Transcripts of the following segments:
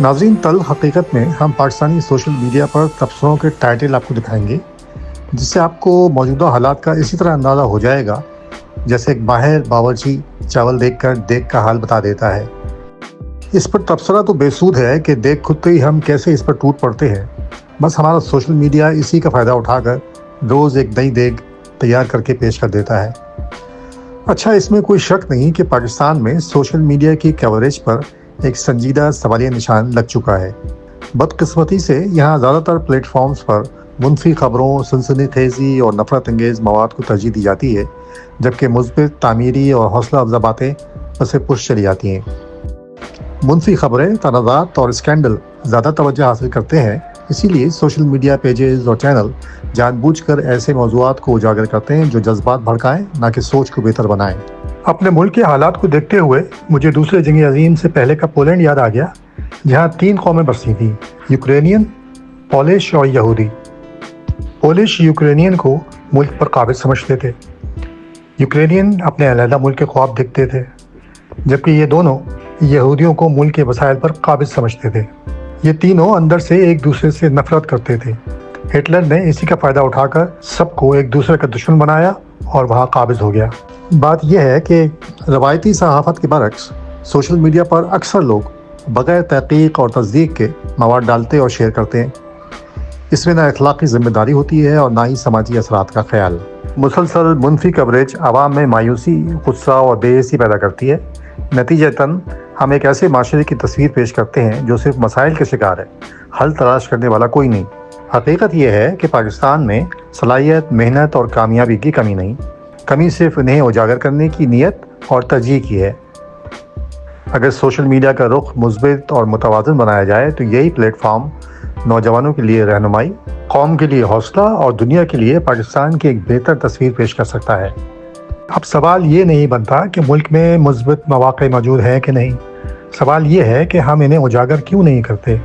नाज़रीन, तल हकीकत में हम पाकिस्तानी सोशल मीडिया पर तबसरों के टाइटल आपको दिखाएंगे, जिससे आपको मौजूदा हालात का इसी तरह अंदाज़ा हो जाएगा जैसे एक माहिर बावर्ची चावल देखकर देख का हाल बता देता है। इस पर तबसरा तो बेसूद है कि देख खुद ही हम कैसे इस पर टूट पड़ते हैं। बस हमारा सोशल मीडिया इसी का फ़ायदा उठाकर रोज़ एक नई देख तैयार करके पेश कर देता है। अच्छा, इसमें कोई शक नहीं कि पाकिस्तान में सोशल मीडिया की कवरेज पर एक संजीदा सवालिया निशान लग चुका है। बदकिस्मती से यहाँ ज़्यादातर प्लेटफॉर्म्स पर मुनफी खबरों, सनसनीखेज़ी और नफरत अंगेज़ मवाद को तरजीह दी जाती है, जबकि मुस्बित, तामीरी और हौसला अफजा बातें बसे पुश चली जाती हैं। मुनफी खबरें, तनाज़ात और स्कैंडल ज़्यादा तवज्जो हासिल करते हैं, इसीलिए सोशल मीडिया पेजेस और चैनल जानबूझकर ऐसे मौज़ूआत को उजागर करते हैं जो जज्बात भड़काएं, ना कि सोच को बेहतर बनाएं। अपने मुल्क के हालात को देखते हुए मुझे दूसरे जंग अज़ीम से पहले का पोलैंड याद आ गया, जहाँ 3 कौमें बसती थीं: यूक्रेनियन, पोलिश और यहूदी। पोलिश यूक्रेनियन को मुल्क पर काबिज समझते थे, यूक्रेनियन अपने अलहदा मुल्क के ख्वाब देखते थे, जबकि ये दोनों यहूदियों को मुल्क के वसाइल पर काबिज समझते थे। ये तीनों अंदर से एक दूसरे से नफरत करते थे। हिटलर ने इसी का फ़ायदा उठाकर सबको एक दूसरे का दुश्मन बनाया और वहाँ काबिज हो गया। बात यह है कि रवायती सहाफ़त के बरक्स सोशल मीडिया पर अक्सर लोग बग़ैर तहक़ीक़ और तस्दीक के मवाद डालते और शेयर करते हैं। इसमें ना अखलाक़ी ज़िम्मेदारी होती है और ना ही समाजी असरात का ख्याल। मुसलसल मुनफी कवरेज आवाम में मायूसी, गुस्सा और बेयसी पैदा करती है। नतीजतन हम एक ऐसे माशरे की तस्वीर पेश करते हैं जो सिर्फ मसाइल के शिकार है, हल तलाश करने वाला कोई नहीं। हकीकत यह है कि पाकिस्तान में सलाहियत, मेहनत और कामयाबी की कमी नहीं, कमी सिर्फ इन्हें उजागर करने की नीयत और तरजीह की है। अगर सोशल मीडिया का रुख मुस्बित और मुतवाज़िन बनाया जाए तो यही प्लेटफॉर्म नौजवानों के लिए रहनुमाई, कौम के लिए हौसला और दुनिया के लिए पाकिस्तान की एक बेहतर तस्वीर पेश कर सकता है। अब सवाल ये नहीं बनता कि मुल्क में मुस्बित मौक़े मौजूद हैं कि नहीं, सवाल ये है कि हम इन्हें उजागर क्यों नहीं करते।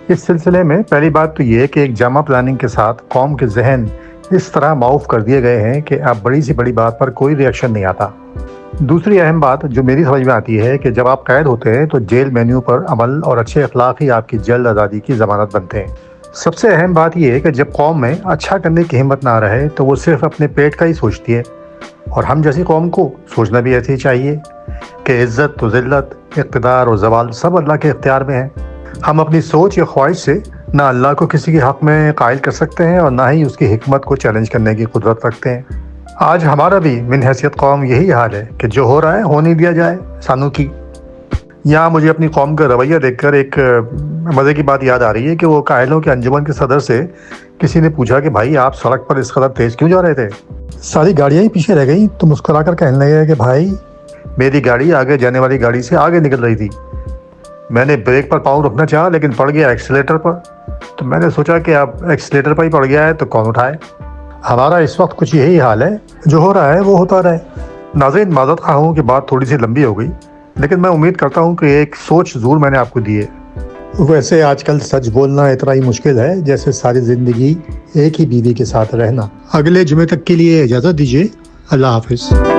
इस सिलसिले में पहली बात तो ये कि एक जामा प्लानिंग के साथ कौम के जहन इस तरह माऊफ कर दिए गए हैं कि अब बड़ी से बड़ी बात पर कोई रिएक्शन नहीं आता। दूसरी अहम बात जो मेरी समझ में आती है कि जब आप कैद होते हैं तो जेल मेन्यू पर अमल और अच्छे अखलाक ही आपकी जल्द आज़ादी की ज़मानत बनते हैं। सबसे अहम बात यह है कि जब कौम में अच्छा करने की हिम्मत ना रहे तो वो सिर्फ अपने पेट का ही सोचती है, और हम जैसी कौम को सोचना भी ऐसे ही चाहिए कि इज़्ज़त तो ज़िल्लत, इक़्तिदार और ज़वाल सब अल्लाह के इख्तियार में है। हम अपनी सोच या ख्वाहिश से ना अल्लाह को किसी के हक़ में कायल कर सकते हैं और ना ही उसकी हिकमत को चैलेंज करने की कुदरत रखते हैं। आज हमारा भी मिन हैसियत कौम यही हाल है कि जो हो रहा है होने दिया जाए सानू की। यहाँ मुझे अपनी कौम का रवैया देखकर एक मज़े की बात याद आ रही है कि वो कायलों के अंजुमन के सदर से किसी ने पूछा कि भाई आप सड़क पर इस कदर तेज़ क्यों जा रहे थे। सारी गाड़ियाँ ही पीछे रह गई तो मुस्कुरा कर कहने लगे कि भाई मेरी गाड़ी आगे जाने वाली गाड़ी से आगे निकल रही थी, मैंने ब्रेक पर पाँव रखना चाहा लेकिन पड़ गया एक्सीलेटर पर, तो मैंने सोचा कि अब एक्सीलेटर पर ही पड़ गया है तो कौन उठाए। हमारा इस वक्त कुछ यही हाल है, जो हो रहा है वो होता रहे। नाज़रीन, माज़रत ख़्वाह हूँ कि बात थोड़ी सी लंबी हो गई, लेकिन मैं उम्मीद करता हूँ कि एक सोच ज़रूर मैंने आपको दी है। वैसे आजकल सच बोलना इतना ही मुश्किल है जैसे सारी ज़िंदगी एक ही बीवी के साथ रहना। अगले जुमे तक के लिए इजाज़त दीजिए। अल्लाह हाफ़िज़।